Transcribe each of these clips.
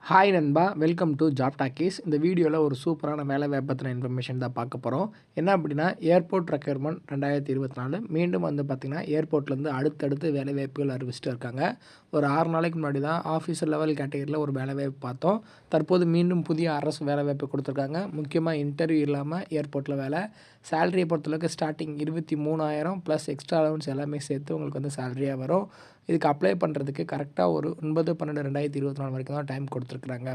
Hi நண்பா, welcome to job talkies. இந்த வீடியோவில் ஒரு சூப்பரான வேலை வாய்ப்பு பற்றின இன்ஃபர்மேஷன் தான் பார்க்க போகிறோம். என்ன அப்படின்னா, ஏர்போர்ட் ரெக்யர்மெண்ட் 2024 மீண்டும் பார்த்திங்கன்னா ஏர்போர்ட்லேருந்து அடுத்தடுத்து வேலை வாய்ப்புகள் அறிவிச்சிட்டு இருக்காங்க. ஒரு 6 நாளைக்கு முன்னாடி தான் ஆஃபீஸர் லெவல் கேட்டகரியில் ஒரு வேலை வாய்ப்பு பார்த்தோம். தற்போது மீண்டும் புதிய அரசு வேலை வாய்ப்பு கொடுத்துருக்காங்க. முக்கியமாக இன்டர்வியூ இல்லாமல் ஏர்போர்ட்டில் வேலை. சேலரியை பொறுத்தளவுக்கு ஸ்டார்டிங் 23,000 ப்ளஸ் எக்ஸ்ட்ரா அலவன்ஸ் எல்லாமே சேர்த்து உங்களுக்கு சேலரியாக வரும். இதுக்கு அப்ளை பண்ணுறதுக்கு கரெக்டாக ஒரு 9/12/2024 வரைக்கும் தான் டைம் கொடுத்துருக்குறாங்க.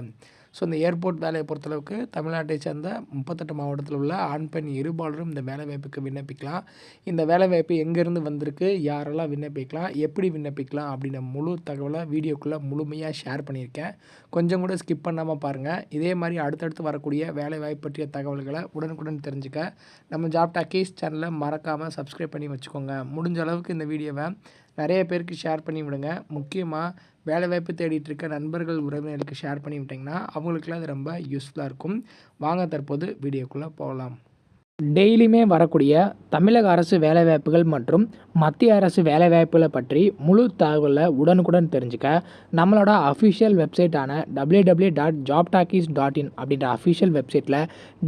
ஸோ இந்த ஏர்போர்ட் வேலையை பொறுத்தளவுக்கு தமிழ்நாட்டை சேர்ந்த 38 மாவட்டத்தில் உள்ள ஆண் பெண் இருபாலரும் இந்த வேலைவாய்ப்புக்கு விண்ணப்பிக்கலாம். இந்த வேலைவாய்ப்பு எங்கேருந்து வந்திருக்கு, யாரெல்லாம் விண்ணப்பிக்கலாம், எப்படி விண்ணப்பிக்கலாம் அப்படின்ற முழு தகவலை வீடியோக்குள்ளே முழுமையாக ஷேர் பண்ணியிருக்கேன். கொஞ்சம் கூட ஸ்கிப் பண்ணாமல் பாருங்கள். இதே மாதிரி அடுத்தடுத்து வரக்கூடிய வேலைவாய்ப்பு பற்றிய தகவல்களை உடனுக்குடன் தெரிஞ்சுக்க நம்ம ஜாப் டாக்கீஸ் சேனலை மறக்காமல் சப்ஸ்கிரைப் பண்ணி வச்சுக்கோங்க. முடிஞ்ச அளவுக்கு இந்த வீடியோவை நிறைய பேருக்கு ஷேர் பண்ணி விடுங்க. முக்கியமாக வேலைவாய்ப்பு தேடிட்டு இருக்க நண்பர்கள், உறவினர்களுக்கு ஷேர் பண்ணி விட்டிங்கன்னா அவங்களுக்குலாம் அது ரொம்ப யூஸ்ஃபுல்லாக இருக்கும். வாங்க தற்போது வீடியோக்குள்ளே போகலாம். டெய்லியுமே வரக்கூடிய தமிழக அரசு வேலைவாய்ப்புகள் மற்றும் மத்திய அரசு வேலைவாய்ப்புகளை பற்றி முழு தகவலை உடனுக்குடன் தெரிஞ்சுக்க நம்மளோட அஃபிஷியல் வெப்சைட்டான www.jobtalkies.in அப்படின்ற அஃபிஷியல் வெப்சைட்டில்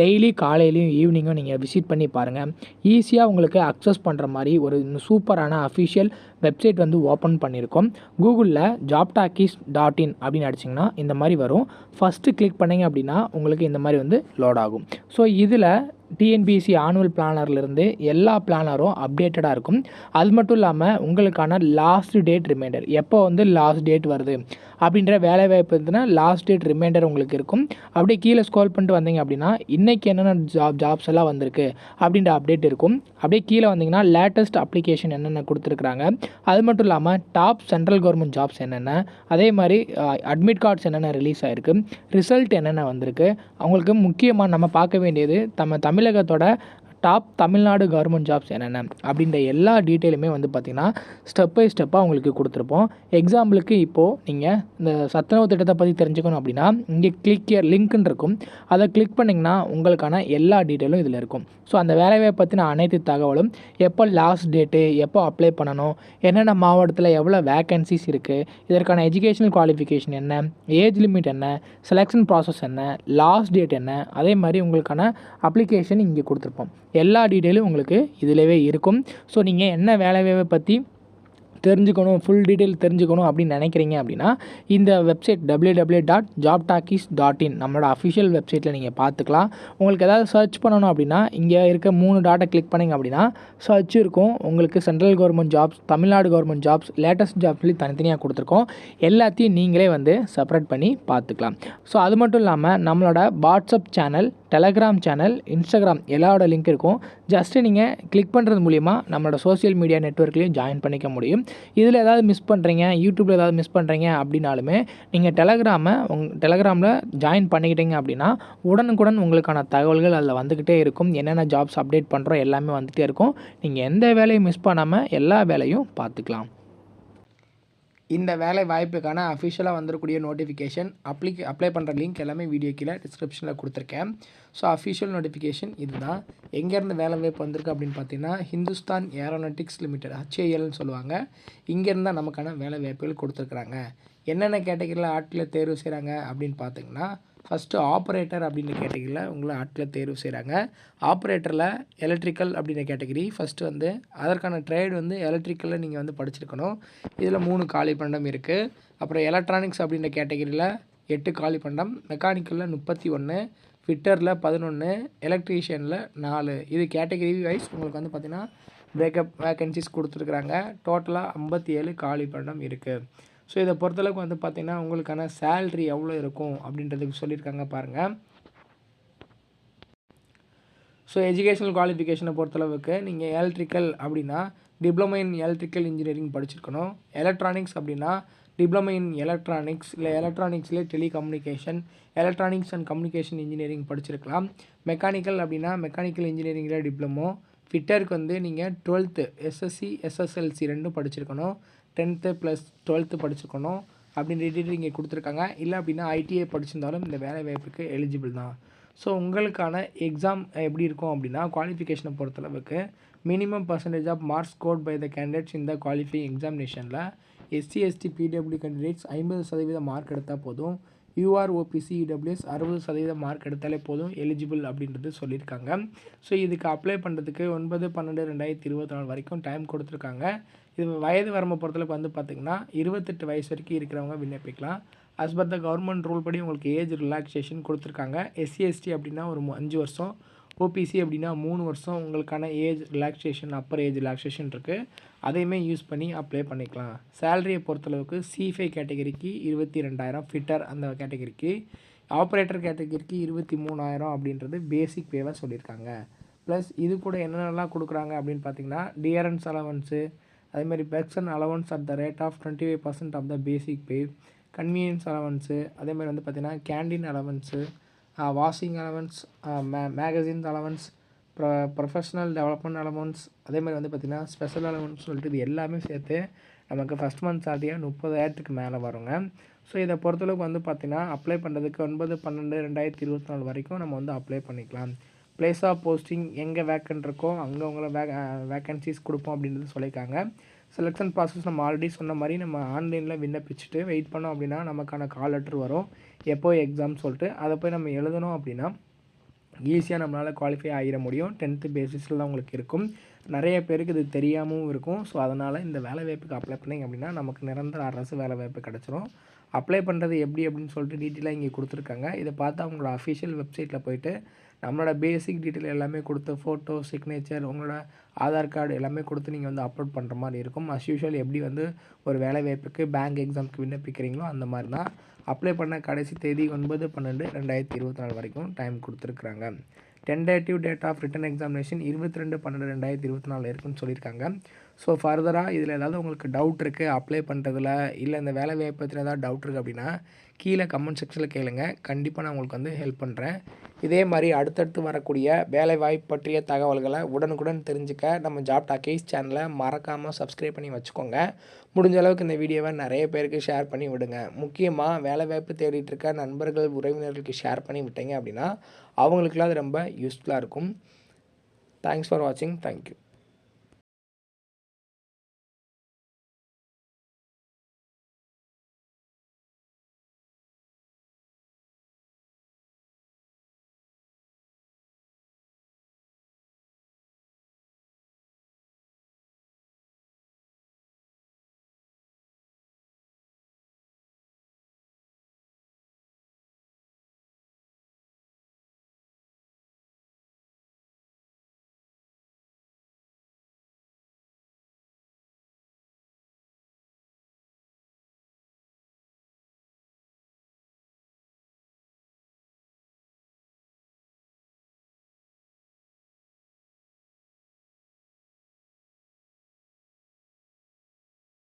டெய்லி காலையிலையும் ஈவினிங்கும் நீங்கள் விசிட் பண்ணி பாருங்கள். ஈஸியாக உங்களுக்கு அக்சஸ் பண்ணுற மாதிரி ஒரு சூப்பரான அஃபிஷியல் வெப்சைட் ஓப்பன் பண்ணியிருக்கோம். கூகுளில் jobtalkies.in அப்படின்னு அடிச்சிங்கன்னா இந்த மாதிரி வரும். ஃபஸ்ட்டு கிளிக் பண்ணிங்க அப்படின்னா உங்களுக்கு இந்த மாதிரி லோட் ஆகும். ஸோ இதில் டிஎன்பிஎஸ்சி ஆனுவல் பிளானர்லேருந்து எல்லா பிளானரும் அப்டேட்டடாக இருக்கும். அது மட்டும் இல்லாமல் உங்களுக்கான லாஸ்ட் டேட் ரிமைண்டர், எப்போ லாஸ்ட் டேட் வருது அப்படின்ற வேலைவாய்ப்பு இருந்துன்னா லாஸ்ட் டேட் ரிமைண்டர் உங்களுக்கு இருக்கும். அப்படியே கீழே ஸ்க்ரோல் பண்ணிட்டு வந்தீங்க அப்படின்னா இன்றைக்கி என்னென்ன ஜாப்ஸ் எல்லாம் வந்திருக்கு அப்படின்ற அப்டேட் இருக்கும். அப்படியே கீழே வந்தீங்கன்னா லேட்டஸ்ட் அப்ளிகேஷன் என்னென்ன கொடுத்துருக்குறாங்க, அது மட்டும் இல்லாமல் டாப் சென்ட்ரல் கவர்மெண்ட் ஜாப்ஸ் என்னென்ன, அதே மாதிரி அட்மிட் கார்ட்ஸ் என்னென்ன ரிலீஸ் ஆகிருக்கு, ரிசல்ட் என்னென்ன வந்திருக்கு. அவங்களுக்கு முக்கியமாக நம்ம பார்க்க வேண்டியது தமிழகத்தோட டாப் தமிழ்நாடு கவர்மெண்ட் ஜாப்ஸ் என்னென்ன அப்படின்ற எல்லா டீட்டெயிலுமே பார்த்திங்கன்னா ஸ்டெப் பை ஸ்டெப்பாக உங்களுக்கு கொடுத்துருப்போம். எக்ஸாம்பிளுக்கு இப்போது நீங்கள் இந்த சத்துணவு திட்டத்தை பற்றி தெரிஞ்சுக்கணும் அப்படின்னா இங்கே கிளிக் இயர் லிங்க்னு இருக்கும். அதை கிளிக் பண்ணிங்கன்னா உங்களுக்கான எல்லா டீட்டெயிலும் இதில் இருக்கும். ஸோ அந்த வேலையை பற்றின அனைத்து தகவலும், எப்போ லாஸ்ட் டேட்டு, எப்போ அப்ளை பண்ணணும், என்னென்ன மாவட்டத்தில் எவ்வளோ வேக்கன்சிஸ் இருக்குது, இதற்கான எஜுகேஷனல் குவாலிஃபிகேஷன் என்ன, ஏஜ் லிமிட் என்ன, செலெக்ஷன் ப்ராசஸ் என்ன, லாஸ்ட் டேட் என்ன, அதே மாதிரி உங்களுக்கான அப்ளிகேஷன் இங்கே கொடுத்துருப்போம். எல்லா டீட்டெயிலும் உங்களுக்கு இதிலவே இருக்கும். ஸோ நீங்கள் என்ன வேலைவாய்ப்பை பற்றி தெரிஞ்சுக்கணும், ஃபுல் டீட்டெயில் தெரிஞ்சுக்கணும் அப்படின்னு நினைக்கிறீங்க அப்படின்னா இந்த வெப்சைட் www.jobtalkies.in நம்மளோட அஃபிஷியல் வெப்சைட்டில் நீங்கள் பார்த்துக்கலாம். உங்களுக்கு ஏதாவது சர்ச் பண்ணணும் அப்படின்னா இங்கே இருக்க 3 டாட்டை கிளிக் பண்ணிங்க அப்படின்னா சர்ச் இருக்கும். உங்களுக்கு central government jobs, Tamil Nadu government jobs, latest jobs சொல்லி தனித்தனியாக கொடுத்துருக்கோம். எல்லாத்தையும் நீங்களே செப்பரேட் பண்ணி பார்த்துக்கலாம். ஸோ அது மட்டும் இல்லாமல் நம்மளோட WhatsApp channel, Telegram channel, Instagram எல்லாரோட லிங்க் இருக்கும். ஜஸ்ட்டு நீங்கள் கிளிக் பண்ணுறது மூலிமா நம்மளோட சோஷியல் மீடியா நெட்வொர்க்லேயும் ஜாயின் பண்ணிக்க முடியும். இதில் ஏதாவது மிஸ் பண்ணுறீங்க, யூடியூப்பில் ஏதாவது மிஸ் பண்ணுறீங்க அப்படின்னாலுமே நீங்கள் டெலகிராமில் ஜாயின் பண்ணிக்கிட்டீங்க அப்படின்னா உடனுக்குடன் உங்களுக்கான தகவல்கள் அதில் வந்துக்கிட்டே இருக்கும். என்னென்ன ஜாப்ஸ் அப்டேட் பண்ணுறோம் எல்லாமே வந்துகிட்டே இருக்கும். நீங்கள் எந்த வேலையும் மிஸ் பண்ணாமல் எல்லா வேலையும் பார்த்துக்கலாம். இந்த வேலை வாய்ப்புக்கான அஃபிஷியலாக வந்துடக்கூடிய நோட்டிஃபிகேஷன், அப்ளை பண்ணுற லிங்க் எல்லாமே வீடியோ கீழே டிஸ்கிரிப்ஷனில் கொடுத்துருக்கேன். ஸோ அஃபிஷியல் நோட்டிஃபிகேஷன் இதுதான். எங்கேருந்து வேலை வாய்ப்பு வந்திருக்கு அப்படின்னு பார்த்தீங்கன்னா ஹிந்துஸ்தான் ஏரோநாட்டிக்ஸ் லிமிடெட், HALன்னு சொல்லுவாங்க. இங்கேருந்து தான் நமக்கான வேலை வாய்ப்புகள் கொடுத்துருக்குறாங்க. என்னென்ன கேட்டகரியில் ஆட்களை தேர்வு செய்கிறாங்க அப்படின்னு பார்த்தீங்கன்னா ஃபஸ்ட்டு ஆப்ரேட்டர் அப்படின்ற கேட்டகரியில் உங்களை ஆட்களை தேர்வு செய்கிறாங்க. ஆப்ரேட்டரில் எலக்ட்ரிக்கல் அப்படின்ற கேட்டகரி ஃபஸ்ட்டு அதற்கான ட்ரேட் எலக்ட்ரிக்கலில் நீங்கள் படிச்சிருக்கணும். இதில் 3 காலி பண்டம் இருக்குது. அப்புறம் எலக்ட்ரானிக்ஸ் அப்படின்ற கேட்டகரியில் 8 காலி பண்டம், மெக்கானிக்கலில் 31, ஃபிட்டரில் 11, எலக்ட்ரீஷியனில் 4. இது கேட்டகரி வைஸ் உங்களுக்கு பார்த்திங்கன்னா பிரேக்கப் வேக்கன்சிஸ் கொடுத்துருக்குறாங்க. டோட்டலாக 57 காலி பண்டம் இருக்குது. ஸோ இதை பொறுத்தளவுக்கு பார்த்திங்கன்னா உங்களுக்கான சேல்ரி எவ்வளோ இருக்கும் அப்படின்றதுக்கு சொல்லியிருக்காங்க பாருங்கள். ஸோ எஜுகேஷனல் குவாலிஃபிகேஷனை பொறுத்தளவுக்கு நீங்கள் எலக்ட்ரிக்கல் அப்படின்னா டிப்ளமோ இன் எலக்ட்ரிக்கல் இன்ஜினியரிங் படிச்சிருக்கணும். எலக்ட்ரானிக்ஸ் அப்படின்னா டிப்ளமோ இன் எலக்ட்ரானிக்ஸ், இல்லை எலக்ட்ரானிக்ஸ்லேயே telecommunication, electronics and communication engineering படிச்சிருக்கலாம். மெக்கானிக்கல் அப்படின்னா மெக்கானிக்கல் இன்ஜினியரிங்கில் டிப்ளமோ. ஃபிட்டருக்கு நீங்கள் 12th SSC SSLC 2 படிச்சிருக்கணும். 10th + 12th படிச்சிருக்கணும் அப்படின்னு டீட்டெயில் இங்கே கொடுத்துருக்காங்க. இல்லை அப்படின்னா ITI படிச்சிருந்தாலும் இந்த வேலை வாய்ப்புக்கு எலிஜிபிள் தான். ஸோ உங்களுக்கான எக்ஸாம் எப்படி இருக்கும் அப்படின்னா குவாலிஃபிகேஷனை பொறுத்தளவுக்கு minimum percentage of marks scored by the candidates இந்த குவாலிஃபைங் எக்ஸாமினேஷனில் SC ST PWD candidates 50% mark எடுத்தால் போதும். யூஆர் ஓபிசி இடபிள்யூஎஸ் 60% மார்க் எடுத்தாலே போதும் எலிஜிபிள் அப்படின்றது சொல்லியிருக்காங்க. ஸோ இதுக்கு அப்ளை பண்ணுறதுக்கு 9/12/2024 வரைக்கும் டைம் கொடுத்துருக்காங்க. இது வயது வரம்பை பொறுத்தளவுக்கு வந்து பார்த்திங்கன்னா 28 வயசு வரைக்கும் இருக்கிறவங்க விண்ணப்பிக்கலாம். As per the government rule படி உங்களுக்கு ஏஜ் ரிலாக்ஸேஷன் கொடுத்துருக்காங்க. எஸ்சி எஸ்டி அப்படின்னா ஒரு 5 வருஷம், ஓபிசி அப்படின்னா 3 வருஷம் உங்களுக்கான age relaxation, upper age relaxation இருக்குது. அதையுமே யூஸ் பண்ணி அப்ளை பண்ணிக்கலாம். சேலரியை பொறுத்தளவுக்கு C5 கேட்டகரிக்கு 22,000, ஃபிட்டர் அந்த கேட்டகரிக்கு, ஆப்ரேட்டர் கேட்டகரிக்கு 23,000 அப்படின்றது பேசிக் பேவாக சொல்லியிருக்காங்க. ப்ளஸ் இது கூட என்னென்னலாம் கொடுக்குறாங்க அப்படின்னு பார்த்தீங்கன்னா டியரன்ஸ் அலவன்ஸு, அதேமாதிரி person allowance at the rate of 25% of the basic pay, conveyance allowance, அதேமாதிரி வந்து பார்த்திங்கன்னா canteen allowance, washing allowance, magazines allowance, professional development allowance, அதேமாதிரி வந்து பார்த்திங்கன்னா ஸ்பெஷல் அலவன்ஸ் சொல்லிட்டு இது எல்லாமே சேர்த்து நமக்கு ஃபஸ்ட் மந்த் சேலரியாக 30,000க்கு மேலே வருங்க. ஸோ இதை பொறுத்தளவுக்கு வந்து பார்த்திங்கன்னா அப்ளை பண்ணுறதுக்கு 9/12/2024 வரைக்கும் நம்ம வந்து அப்ளை பண்ணிக்கலாம். ப்ளேஸ் ஆஃப் போஸ்டிங் எங்கே வேக்கன்ட் இருக்கோ அங்கே உங்களை வேக்கன்சிஸ் கொடுப்போம் அப்படின்றது சொல்லியிருக்காங்க. செலெக்ஷன் ப்ராசஸ் நம்ம ஆல்ரெடி சொன்ன மாதிரி நம்ம ஆன்லைனில் விண்ணப்பிச்சுட்டு வெயிட் பண்ணோம் அப்படின்னா நமக்கான கால் லெட்டர் வரும், எப்போ எக்ஸாம் சொல்லிட்டு அதை போய் நம்ம எழுதணும் அப்படின்னா ஈஸியாக நம்மளால் குவாலிஃபை ஆகிட முடியும். 10th பேசிஸில் தான் உங்களுக்கு இருக்கும். நிறைய பேருக்கு இது தெரியாமலும் இருக்கும். ஸோ அதனால் இந்த வேலை வாய்ப்புக்கு அப்ளை பண்ணிங்க அப்படின்னா நமக்கு நிரந்தர அரசு வேலை வாய்ப்பு கிடச்சிரும். அப்ளை பண்ணுறது எப்படி அப்படின்னு சொல்லிட்டு டீட்டெயிலாக இங்கே கொடுத்துருக்காங்க. இதை பார்த்து அவங்களோட அஃபிஷியல் வெப்சைட்டில் போய்ட்டு நம்மளோட பேசிக் டீட்டெயில் எல்லாமே கொடுத்து ஃபோட்டோ, சிக்னேச்சர், உங்களோட ஆதார் கார்டு எல்லாமே கொடுத்து நீங்கள் வந்து அப்லோட் பண்ணுற மாதிரி இருக்கும். அஸ் யூஷுவல் எப்படி வந்து ஒரு வேலை வாய்ப்புக்கு பேங்க் எக்ஸாமுக்கு விண்ணப்பிக்கிறீங்களோ அந்த மாதிரி தான். அப்ளை பண்ண கடைசி தேதி 9/12/2024 வரைக்கும் டைம் கொடுத்துருக்குறாங்க. Tentative date of written examination 22/12/2024 இருக்குன்னு சொல்லியிருக்காங்க. ஸோ ஃபர்தராக இதில் ஏதாவது உங்களுக்கு டவுட் இருக்குது அப்ளை பண்ணுறதுல, இல்லை இந்த வேலை வாய்ப்பு பற்றின ஏதாவது டவுட் இருக்குது அப்படின்னா கீழே கமெண்ட் செக்ஷனில் கேளுங்க. கண்டிப்பாக நான் உங்களுக்கு வந்து ஹெல்ப் பண்ணுறேன். இதே மாதிரி அடுத்தடுத்து வரக்கூடிய வேலை வாய்ப்பு பற்றிய தகவல்களை உடனுக்குடன் தெரிஞ்சுக்க நம்ம ஜாப் டாக்கீஸ் சேனலை மறக்காமல் சப்ஸ்கிரைப் பண்ணி வச்சுக்கோங்க. முடிஞ்ச அளவுக்கு இந்த வீடியோவை நிறைய பேருக்கு ஷேர் பண்ணி விடுங்க. முக்கியமாக வேலை வாய்ப்பு தேடிட்டு இருக்க நண்பர்கள், உறவினர்களுக்கு ஷேர் பண்ணி விட்டீங்க அப்படின்னா அவங்களுக்குலாம் அது ரொம்ப யூஸ்ஃபுல்லாக இருக்கும். தேங்க்ஸ் ஃபார் வாட்சிங். தேங்க்யூ.